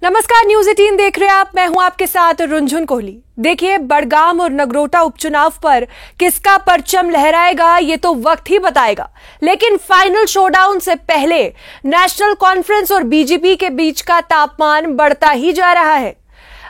नमस्कार, न्यूज 18 देख रहे हैं आप। मैं हूं आपके साथ रुंझुन कोहली। देखिए, बड़गाम और नगरोटा उपचुनाव पर किसका परचम लहराएगा ये तो वक्त ही बताएगा, लेकिन फाइनल शोडाउन से पहले नेशनल कॉन्फ्रेंस और बीजेपी के बीच का तापमान बढ़ता ही जा रहा है।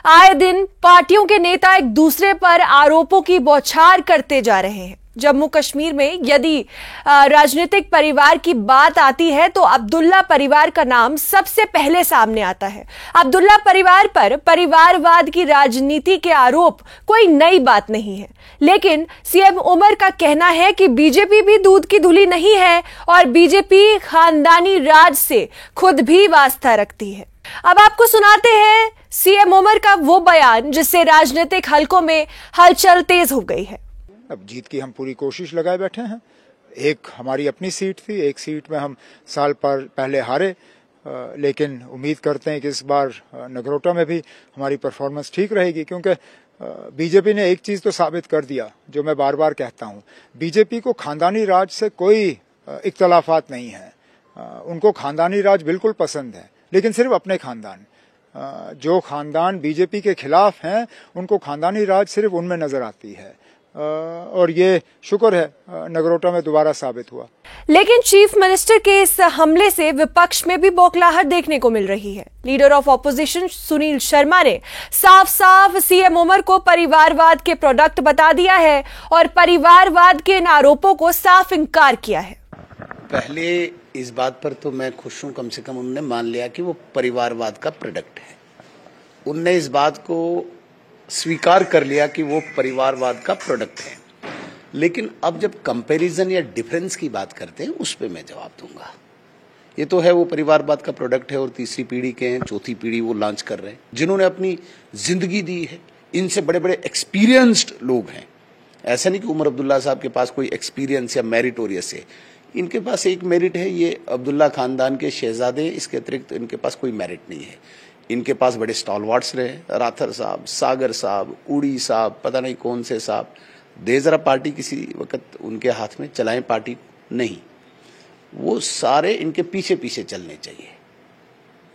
आए दिन पार्टियों के नेता एक दूसरे पर आरोपों की बौछार करते जा रहे हैं। जम्मू कश्मीर में यदि राजनीतिक परिवार की बात आती है तो अब्दुल्ला परिवार का नाम सबसे पहले सामने आता है। अब्दुल्ला परिवार पर परिवारवाद की राजनीति के आरोप कोई नई बात नहीं है, लेकिन सीएम उमर का कहना है कि बीजेपी भी दूध की धुली नहीं है और बीजेपी खानदानी राज से खुद भी वास्ता रखती है। अब आपको सुनाते हैं सीएम उमर का वो बयान जिससे राजनीतिक हलकों में हलचल तेज हो गई है। अब जीत की हम पूरी कोशिश लगाए बैठे हैं। एक हमारी अपनी सीट थी, एक सीट में हम साल पर पहले हारे, लेकिन उम्मीद करते हैं कि इस बार नगरोटा में भी हमारी परफॉर्मेंस ठीक रहेगी, क्योंकि बीजेपी ने एक चीज तो साबित कर दिया जो मैं बार बार कहता हूं, बीजेपी को खानदानी राज से कोई इख्तलाफात नहीं है। उनको खानदानी राज बिल्कुल पसंद है, लेकिन सिर्फ अपने खानदान। जो खानदान बीजेपी के खिलाफ हैं उनको खानदानी राज सिर्फ उनमें नजर आती है, और ये शुक्र है नगरोटा में दोबारा साबित हुआ। लेकिन चीफ मिनिस्टर के इस हमले से विपक्ष में भी बौखलाहट देखने को मिल रही है। Leader of opposition Sunil Sharma ने साफ साफ सीएम उमर को परिवारवाद के प्रोडक्ट बता दिया है और परिवारवाद के इन आरोपों को साफ इनकार किया है। पहले इस बात पर तो मैं खुश हूं, कम से कम उन्होंने मान लिया कि वो परिवारवाद का प्रोडक्ट है। उनने इस बात को स्वीकार कर लिया कि वो परिवारवाद का प्रोडक्ट है। लेकिन अब जब कंपैरिजन या डिफरेंस की बात करते हैं उस पे मैं जवाब दूंगा। ये तो है वो परिवारवाद का प्रोडक्ट है और तीसरी पीढ़ी के हैं, चौथी पीढ़ी वो लॉन्च कर रहे हैं, जिन्होंने अपनी जिंदगी दी है। इनसे बड़े बड़े एक्सपीरियंस्ड लोग हैं। ऐसा नहीं कि उमर अब्दुल्ला साहब के पास कोई एक्सपीरियंस या मेरिटोरियस है। इनके पास एक मेरिट है, ये अब्दुल्ला खानदान के शहजादे, इसके अतिरिक्त इनके पास कोई मेरिट नहीं है। इनके पास बड़े स्टॉलवर्ड्स रहे, राथर साहब, सागर साहब, उड़ी साहब, पता नहीं कौन से साहब। दे जरा पार्टी किसी वक्त उनके हाथ में, चलाएं पार्टी नहीं। वो सारे इनके पीछे पीछे चलने चाहिए।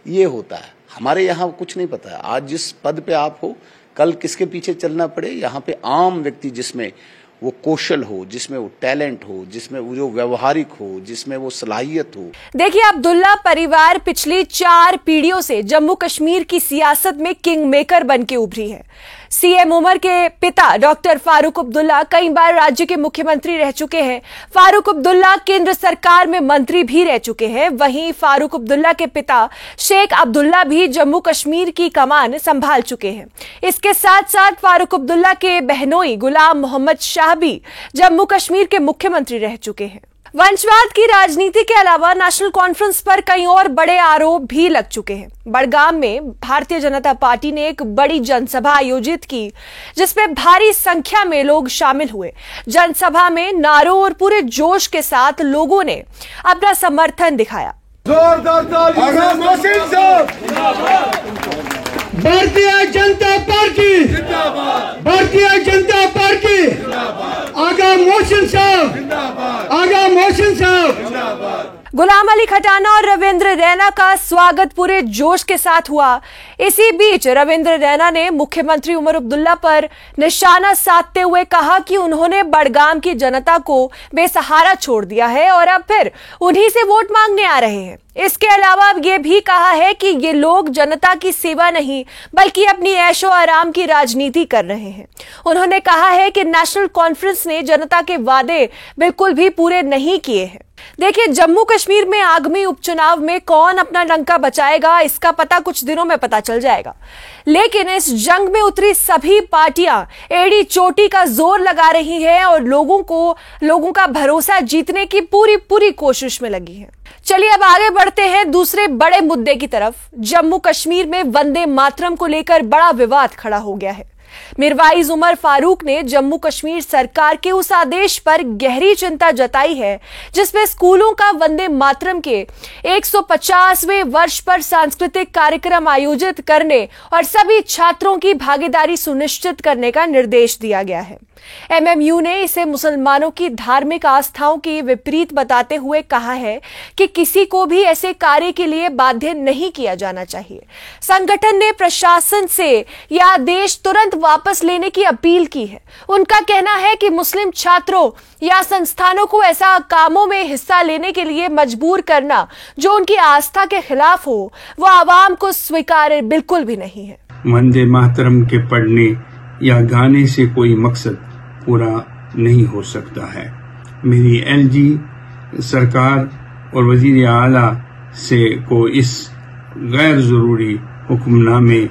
ये होता है। हमारे यहाँ कुछ नहीं पता है। आज जिस पद पे आप हो, कल किसके पीछे चलना पड़े। यहाँ पे आम व्यक्ति जिसमें वो कौशल हो, जिसमें वो टैलेंट हो, जिसमें वो जो व्यवहारिक हो, जिसमें वो सलाहियत हो। देखिए, अब्दुल्ला परिवार पिछली 4 पीढ़ियों से जम्मू कश्मीर की सियासत में किंग मेकर बन के उभरी है। सीएम उमर के पिता डॉक्टर फारूक अब्दुल्ला कई बार राज्य के मुख्यमंत्री रह चुके हैं। फारूक अब्दुल्ला केंद्र सरकार में मंत्री भी रह चुके हैं। वहीं फारूक अब्दुल्ला के पिता शेख अब्दुल्ला भी जम्मू कश्मीर की कमान संभाल चुके हैं। इसके साथ साथ फारूक अब्दुल्ला के बहनोई गुलाम मोहम्मद शाह भी जम्मू कश्मीर के मुख्यमंत्री रह चुके हैं। वंशवाद की राजनीति के अलावा नेशनल कॉन्फ्रेंस पर कई और बड़े आरोप भी लग चुके हैं। बड़गाम में भारतीय जनता पार्टी ने एक बड़ी जनसभा आयोजित की, जिसमें भारी संख्या में लोग शामिल हुए। जनसभा में नारों और पूरे जोश के साथ लोगों ने अपना समर्थन दिखाया। भारतीय जनता पार्टी, भारतीय जनता पार्टी, आगा मोहसिन साहब, आगा मोहसिन साहब। गुलाम अली खटाना और रविंद्र रैना का स्वागत पूरे जोश के साथ हुआ। इसी बीच रविंद्र रैना ने मुख्यमंत्री उमर अब्दुल्ला पर निशाना साधते हुए कहा कि उन्होंने बड़गाम की जनता को बेसहारा छोड़ दिया है और अब फिर उन्हीं से वोट मांगने आ रहे हैं। इसके अलावा ये भी कहा है कि ये लोग जनता की सेवा नहीं बल्कि अपनी ऐशो आराम की राजनीति कर रहे हैं। उन्होंने कहा है कि नेशनल कॉन्फ्रेंस ने जनता के वादे बिल्कुल भी पूरे नहीं किए हैं। देखिए, जम्मू कश्मीर में आगामी उपचुनाव में कौन अपना डंका बचाएगा इसका पता कुछ दिनों में पता चल जाएगा, लेकिन इस जंग में उतरी सभी पार्टियां एड़ी चोटी का जोर लगा रही हैं और लोगों का भरोसा जीतने की पूरी कोशिश में लगी है। चलिए अब आगे बढ़ते हैं दूसरे बड़े मुद्दे की तरफ। जम्मू कश्मीर में वंदे मातरम को लेकर बड़ा विवाद खड़ा हो गया है। मिरवाइज उमर फारूक ने जम्मू कश्मीर सरकार के उस आदेश पर गहरी चिंता जताई है जिसमें स्कूलों का वंदे मातरम के 150वें वर्ष पर सांस्कृतिक कार्यक्रम आयोजित करने और सभी छात्रों की भागीदारी सुनिश्चित करने का निर्देश दिया गया है। एमएमयू ने इसे मुसलमानों की धार्मिक आस्थाओं के विपरीत बताते हुए कहा है कि किसी को भी ऐसे कार्य के लिए बाध्य नहीं किया जाना चाहिए। संगठन ने प्रशासन से यह आदेश तुरंत वापस लेने की अपील की है। उनका कहना है कि मुस्लिम छात्रों या संस्थानों को ऐसा कामों में हिस्सा लेने के लिए मजबूर करना जो उनकी आस्था के खिलाफ हो वो आवाम को स्वीकार्य बिल्कुल भी नहीं है। वंदे मातरम के पढ़ने या गाने से कोई मकसद पूरा नहीं हो सकता है। मेरी एलजी सरकार और वजीर आला से को इस गैर जरूरी हुक्मनामे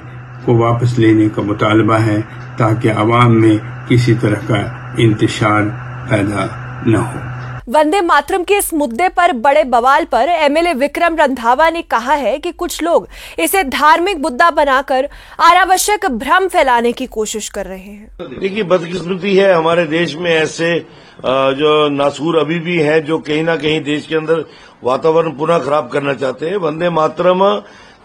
को वापस लेने का मुतालबा है ताकि आवाम में किसी तरह का इंतशार पैदा न हो। वंदे मातरम के इस मुद्दे पर बड़े बवाल पर एमएलए विक्रम रंधावा ने कहा है कि कुछ लोग इसे धार्मिक मुद्दा बनाकर अनावश्यक भ्रम फैलाने की कोशिश कर रहे हैं। देखिए, बदकिस्मती है हमारे देश में ऐसे जो नासूर अभी भी हैं जो कहीं ना कहीं देश के अंदर वातावरण पुनः खराब करना चाहते हैं। वंदे मातरम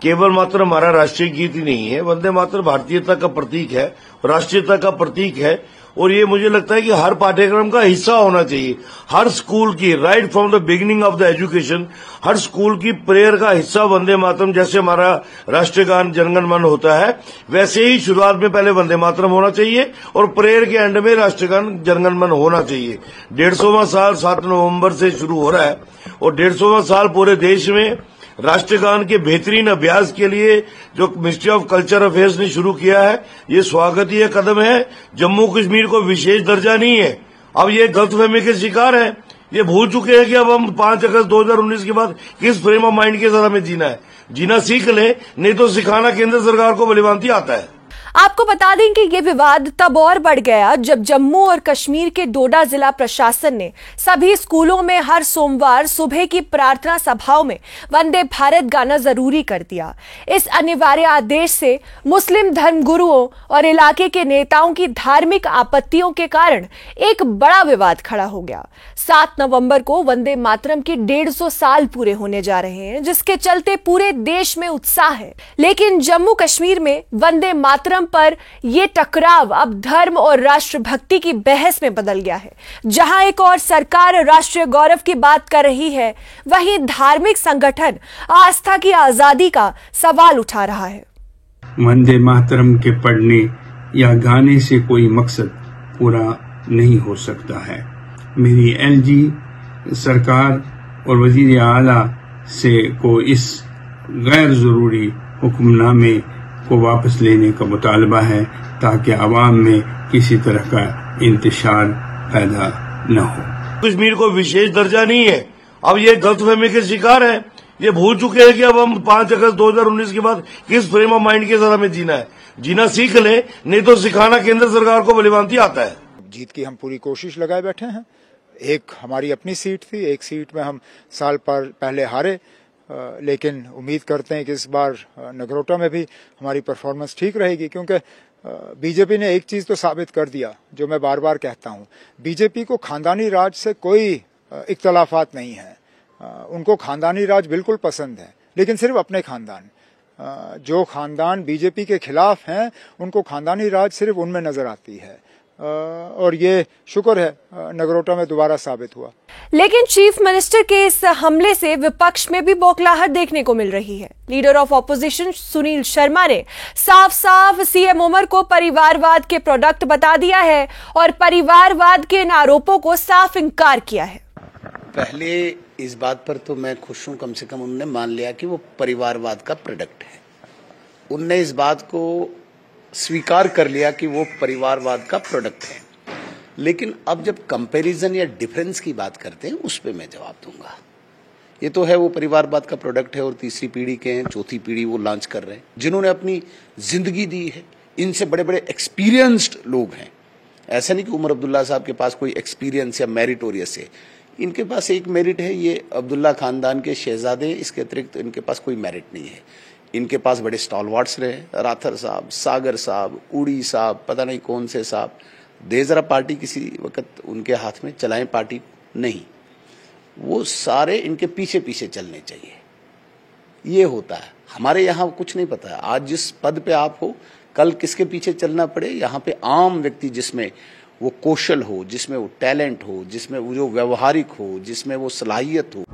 केवल मात्र हमारा राष्ट्रीय गीत ही नहीं है, वंदे मातरम भारतीयता का प्रतीक है, राष्ट्रीयता का प्रतीक है और ये मुझे लगता है कि हर पाठ्यक्रम का हिस्सा होना चाहिए। हर स्कूल की right from the beginning of the education her school की प्रेयर का हिस्सा वंदे मातरम, जैसे हमारा राष्ट्रीय गान जनगण मन होता है वैसे ही शुरुआत में पहले वंदे मातरम होना चाहिए और प्रेयर के एंड में राष्ट्रीय गान जनगण मन होना चाहिए। 150वां साल 7 नवंबर से शुरू हो रहा है और 150वां साल पूरे देश में राष्ट्रगान के बेहतरीन अभ्यास के लिए जो मिनिस्ट्री ऑफ कल्चर अफेयर्स ने शुरू किया है ये स्वागतीय कदम है। जम्मू कश्मीर को विशेष दर्जा नहीं है। अब ये गलतफहमी के शिकार है, ये भूल चुके हैं कि अब हम 5 अगस्त 2019 के बाद किस फ्रेम ऑफ माइंड के साथ हमें जीना है। जीना सीख ले, नहीं तो सिखाना केंद्र सरकार को भलीभांति आता है। आपको बता दें कि यह विवाद तब और बढ़ गया जब जम्मू और कश्मीर के डोडा जिला प्रशासन ने सभी स्कूलों में हर सोमवार सुबह की प्रार्थना सभाओं में वंदे भारत गाना जरूरी कर दिया। इस अनिवार्य आदेश से मुस्लिम धर्मगुरुओं और इलाके के नेताओं की धार्मिक आपत्तियों के कारण एक बड़ा विवाद खड़ा हो गया। 7 नवंबर को वंदे मातरम के 150 साल पूरे होने जा रहे हैं, जिसके चलते पूरे देश में उत्साह है। लेकिन जम्मू कश्मीर में वंदे मातरम पर यह टकराव अब धर्म और राष्ट्रभक्ति की बहस में बदल गया है। जहां एक और सरकार राष्ट्रीय गौरव की बात कर रही है, वहीं धार्मिक संगठन आस्था की आजादी का सवाल उठा रहा है। वंदे मातरम के पढ़ने या गाने से कोई मकसद पूरा नहीं हो सकता है। मेरी एलजी सरकार और वजीर आला से को इस गैर जरूरी हुक्मनामे को वापस लेने का मुतालबा है ताकि आवाम में किसी तरह का इंतशार पैदा न हो। कश्मीर को विशेष दर्जा नहीं है। अब ये गलतफहमी के शिकार है, ये भूल चुके हैं कि अब हम 5 अगस्त 2019 के बाद किस फ्रेम ऑफ माइंड के साथ हमें जीना है। जीना सीख ले, नहीं तो सिखाना केंद्र सरकार को भलीभांति आता है। जीत की हम पूरी कोशिश लगाए बैठे हैं। एक हमारी अपनी सीट थी, एक सीट में हम साल पहले हारे, लेकिन उम्मीद करते हैं कि इस बार नगरोटा में भी हमारी परफॉर्मेंस ठीक रहेगी, क्योंकि बीजेपी ने एक चीज़ तो साबित कर दिया जो मैं बार बार कहता हूँ, बीजेपी को खानदानी राज से कोई इख्तलाफात नहीं है। उनको खानदानी राज बिल्कुल पसंद है, लेकिन सिर्फ अपने खानदान। जो खानदान बीजेपी के खिलाफ हैं उनको खानदानी राज सिर्फ उनमें नजर आती है, और ये शुक्र है नगरोटा में दोबारा साबित हुआ। लेकिन चीफ मिनिस्टर के इस हमले से विपक्ष में भी बौखलाहट देखने को मिल रही है। Leader of opposition Sunil Sharma ने साफ साफ सीएम उमर को परिवारवाद के प्रोडक्ट बता दिया है और परिवारवाद के इन आरोपों को साफ इंकार किया है। पहले इस बात पर तो मैं खुश हूं, कम से कम उन्होंने मान लिया कि वो परिवारवाद का प्रोडक्ट है। उनने इस बात को स्वीकार कर लिया कि वो परिवारवाद का प्रोडक्ट है। लेकिन अब जब कंपैरिजन या डिफरेंस की बात करते हैं उस पे मैं जवाब दूंगा। ये तो है वो परिवारवाद का प्रोडक्ट है और तीसरी पीढ़ी के हैं, चौथी पीढ़ी वो लॉन्च कर रहे हैं, जिन्होंने अपनी जिंदगी दी है। इनसे बड़े बड़े एक्सपीरियंस्ड लोग हैं। ऐसा नहीं कि उमर अब्दुल्ला साहब के पास कोई एक्सपीरियंस या मेरिटोरियस है। इनके पास एक मेरिट है, ये अब्दुल्ला खानदान के शहजादे, इसके अतिरिक्त इनके पास कोई मेरिट नहीं है। इनके पास बड़े स्टॉलवर्ड्स रहे, राथर साहब, सागर साहब, उड़ी साहब, पता नहीं कौन से साहब। दे जरा पार्टी किसी वक्त उनके हाथ में, चलाएं पार्टी नहीं। वो सारे इनके पीछे पीछे चलने चाहिए, ये होता है। हमारे यहाँ कुछ नहीं पता है, आज जिस पद पे आप हो कल किसके पीछे चलना पड़े। यहाँ पे आम व्यक्ति जिसमें वो कौशल हो, जिसमें वो टैलेंट हो, जिसमें वो जो व्यवहारिक हो, जिसमें वो सलाहियत हो,